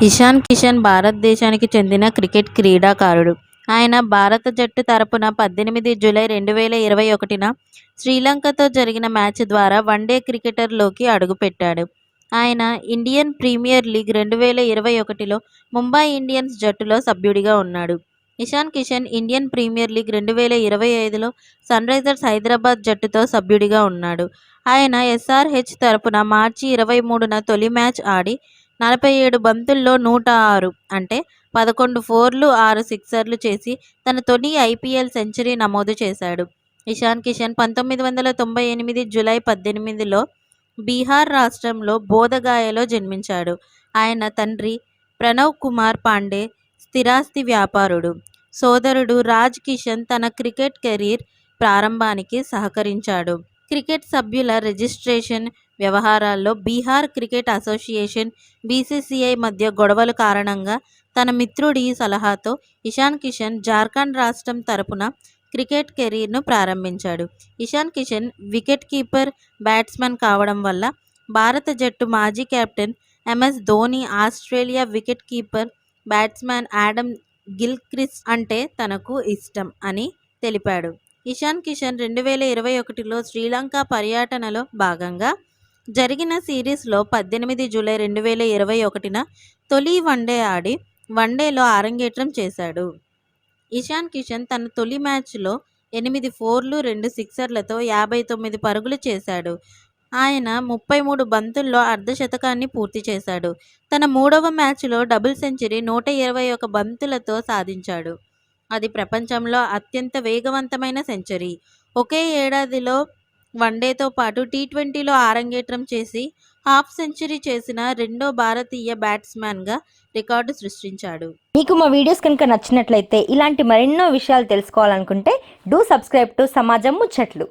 ఇషాన్ కిషన్ భారతదేశానికి చెందిన క్రికెట్ క్రీడాకారుడు. ఆయన భారత జట్టు తరపున 18 జూలై 2021న శ్రీలంకతో జరిగిన మ్యాచ్ ద్వారా వన్డే క్రికెటర్లోకి అడుగుపెట్టాడు. ఆయన ఇండియన్ ప్రీమియర్ లీగ్ 2021లో ముంబై ఇండియన్స్ జట్టులో సభ్యుడిగా ఉన్నాడు. Ishan Kishan Indian Premier League 2025లో సన్రైజర్స్ హైదరాబాద్ జట్టుతో సభ్యుడిగా ఉన్నాడు. ఆయన ఎస్ఆర్హెచ్ తరపున మార్చి 23న తొలి మ్యాచ్ ఆడి 47 బంతుల్లో 106 అంటే 11 ఫోర్లు, 6 సిక్సర్లు చేసి తన తొలి ఐపీఎల్ సెంచరీ నమోదు చేశాడు. ఇషాన్ కిషన్ 1998 జూలై 18లో బీహార్ రాష్ట్రంలో బోధగయలో జన్మించాడు. ఆయన తండ్రి ప్రణవ్ కుమార్ పాండే స్థిరాస్తి వ్యాపారుడు. సోదరుడు రాజ్ కిషన్ తన క్రికెట్ కెరీర్ ప్రారంభానికి సహకరించాడు. క్రికెట్ సభ్యుల రిజిస్ట్రేషన్ వ్యవహారాల్లో బీహార్ క్రికెట్ అసోసియేషన్, బీసీసీఐ మధ్య గొడవల కారణంగా తన మిత్రుడి సలహాతో ఇషాన్ కిషన్ జార్ఖండ్ రాష్ట్రం తరపున క్రికెట్ కెరీర్ను ప్రారంభించాడు. Ishan Kishan wicket keeper, batsman కావడం వల్ల భారత జట్టు మాజీ captain MS Dhoni Australia wicket keeper, batsman Adam Gilchrist అంటే తనకు ఇష్టం అని తెలిపాడు. ఇషాన్ కిషన్ 2021లో శ్రీలంక పర్యటనలో భాగంగా జరిగిన సిరీస్లో 18 జూలై 2021న తొలి వన్డే ఆడి వన్డేలో అరంగేట్రం చేశాడు. ఇషాన్ కిషన్ తన తొలి మ్యాచ్లో 8 ఫోర్లు, 2 సిక్సర్లతో 59 పరుగులు చేశాడు. ఆయన 33 బంతుల్లో అర్ధశతకాన్ని పూర్తి చేశాడు. తన మూడవ మ్యాచ్లో డబుల్ సెంచరీ 121 బంతులతో సాధించాడు. అది ప్రపంచంలో అత్యంత వేగవంతమైన సెంచరీ. ఒకే ఏడాదిలో వన్డేతో పాటు టీ20లో అరంగేట్రం చేసి హాఫ్ సెంచరీ చేసిన రెండో భారతీయ బ్యాట్స్మన్గా రికార్డు సృష్టించాడు. మీకు మా వీడియోస్ కనుక నచ్చినట్లయితే ఇలాంటి మరెన్నో విషయాలు తెలుసుకోవాలనుకుంటే డూ సబ్స్క్రైబ్ టు సమాజం ముచ్చట్లు.